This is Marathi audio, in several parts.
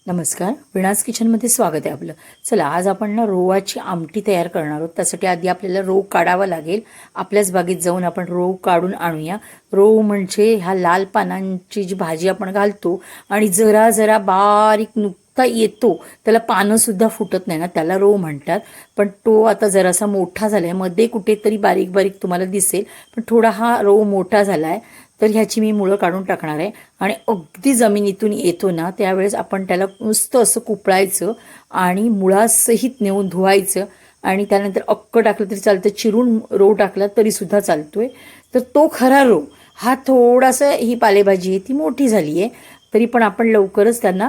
नमस्कार, विणास किचनमध्ये स्वागत आहे आपलं. चला, आज आपण ना रोवाची आमटी तयार करणार आहोत. त्यासाठी आधी आपल्याला रोव काढावा लागेल. आपल्याच बागेत जाऊन आपण रोव काढून आणूया. रोव म्हणजे ह्या लाल पानांची जी भाजी आपण घालतो आणि जरा जरा बारीक नुकता येतो, त्याला पानंसुद्धा फुटत नाही ना, त्याला रोव म्हणतात. पण तो आता जरासा मोठा झाला आहे, मध्ये कुठेतरी बारीक बारीक तुम्हाला दिसेल, पण थोडा हा रोव मोठा झाला आहे. तर ह्याची मी मुळं काढून टाकणार आहे आणि अगदी जमिनीतून येतो ना त्यावेळेस आपण त्याला नुसतं असं कुपळायचं आणि मुळासहित नेऊन धुवायचं आणि त्यानंतर अक्क टाकलं तरी चालतं, चिरून रोव टाकला तरीसुद्धा चालतोय. तर तो खरा रोव हा थोडासा, ही पालेभाजी आहे ती मोठी झाली आहे तरी पण आपण लवकरच त्यांना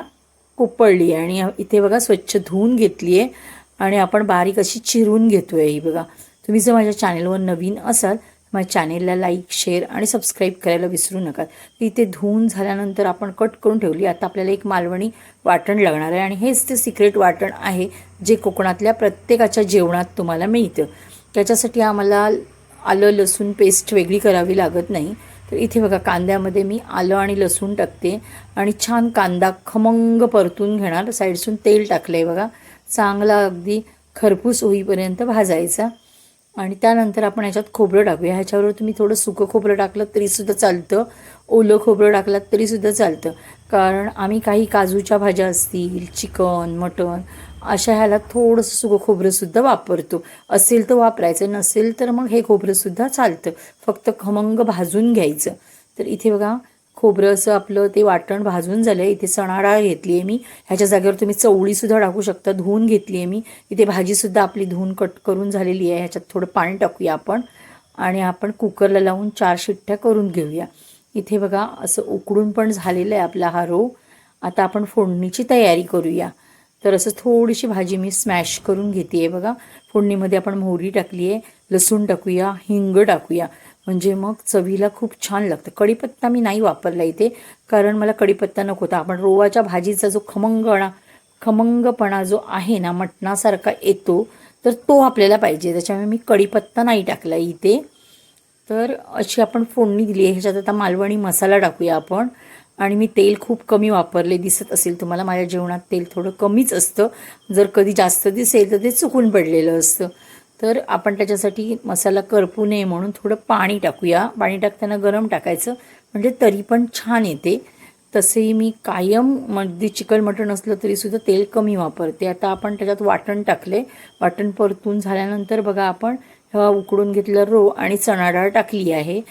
कुपळली आहे आणि इथे बघा स्वच्छ धुवून घेतली आहे आणि आपण बारीक अशी चिरून घेतो आहे. ही बघा, तुम्ही जर माझ्या चॅनलवर नवीन असाल माझ्या चॅनेलला लाईक, शेअर आणि सबस्क्राईब करायला विसरू नका. इथे धुवून झाल्यानंतर आपण कट करून ठेवली. आता आपल्याला एक मालवणी वाटण लागणार आहे आणि हेच ते सिक्रेट वाटण आहे जे कोकणातल्या प्रत्येकाच्या जेवणात तुम्हाला मिळतं. त्याच्यासाठी आम्हाला आलं लसूण पेस्ट वेगळी करावी लागत नाही. तर इथे बघा, कांद्यामध्ये मी आलं आणि लसूण टाकते आणि छान कांदा खमंग परतून घेणार. साईडसून तेल टाकलं आहे बघा, चांगला अगदी खरपूस होईपर्यंत भाजायचा आणि त्यानंतर आपण ह्याच्यात खोबरं टाकूया. ह्याच्यावर तुम्ही थोडं सुकं खोबरं टाकलं तरीसुद्धा चालतं, ओलं खोबरं टाकलं तरीसुद्धा चालतं. कारण आम्ही काही काजूच्या भाज्या असतील, चिकन, मटण अशा ह्याला थोडंसं सुकं खोबरंसुद्धा वापरतो. असेल तर वापरायचं, नसेल तर मग हे खोबरंसुद्धा चालतं, फक्त खमंग भाजून घ्यायचं. तर इथे बघा, खोबरं असं आपलं ते वाटण भाजून झालं आहे. इथे चणा डाळ घेतली आहे मी, ह्याच्या जागेवर तुम्ही चवळीसुद्धा टाकू शकता. धुवून घेतली आहे मी. इथे भाजीसुद्धा आपली धुवून कट करून झालेली आहे. ह्याच्यात थोडं पाणी टाकूया आपण आणि आपण कुकरला लावून 4 शिट्ट्या करून घेऊया. इथे बघा, असं उकडून पण झालेलं आहे आपला हा रोव. आता आपण फोडणीची तयारी करूया. तर असं थोडीशी भाजी मी स्मॅश करून घेते आहे बघा. फोडणीमध्ये आपण मोहरी टाकली आहे, लसूण टाकूया, हिंग टाकूया, म्हणजे मग चवीला खूप छान लागतं. कढीपत्ता मी नाही वापरला इथे, कारण मला कढीपत्ता नको होता. आपण रोवाच्या भाजीचा जो खमंगपणा जो आहे ना, मटणासारखा येतो, तर तो आपल्याला पाहिजे. त्याच्यामुळे मी कढीपत्ता नाही टाकला इथे. तर अशी आपण फोडणी दिली आहे. ह्याच्यात आता मालवणी मसाला टाकूया आपण आणि मी तेल खूप कमी वापरले. दिसत असेल तुम्हाला माझ्या जेवणात तेल थोडं कमीच असतं. जर कधी जास्त दिसेल तर ते चुकून पडलेलं असतं. तर आपण त्याच्यासाठी मसाला करपू नये म्हणून थोडं पाणी टाकूया. पाणी टाकताना गरम टाकायचं, म्हणजे तरी पण छान येते. तसेही मी कायम मध्ये चिकन मटण असलं तरीसुद्धा तेल कमी वापरते. आता आपण त्याच्यात वाटण टाकले. वाटण परतून झाल्यानंतर बघा, आपण उकडून घेतलं रोव आणि चणा डाळ टाकली आहे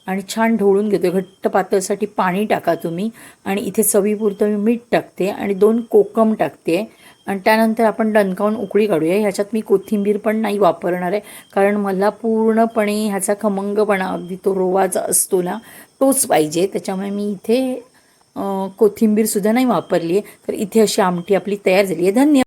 आणि छान ढवळून घेतो. घट्ट पातळसाठी पाणी टाका तुम्ही आणि इथे चवीपुरतं मी मीठ टाकते आणि 2 कोकम टाकते आणि त्यानंतर आपण डणकावून उकळी काढूया. ह्याच्यात मी कोथिंबीर पण नाही वापरणार आहे, कारण मला पूर्णपणे ह्याचा खमंगपणा अगदी तो रोवाचा असतो ना, तोच पाहिजे. त्याच्यामुळे मी इथे कोथिंबीरसुद्धा नाही वापरली आहे. तर इथे अशी आमटी आपली तयार झाली आहे. धन्यवाद.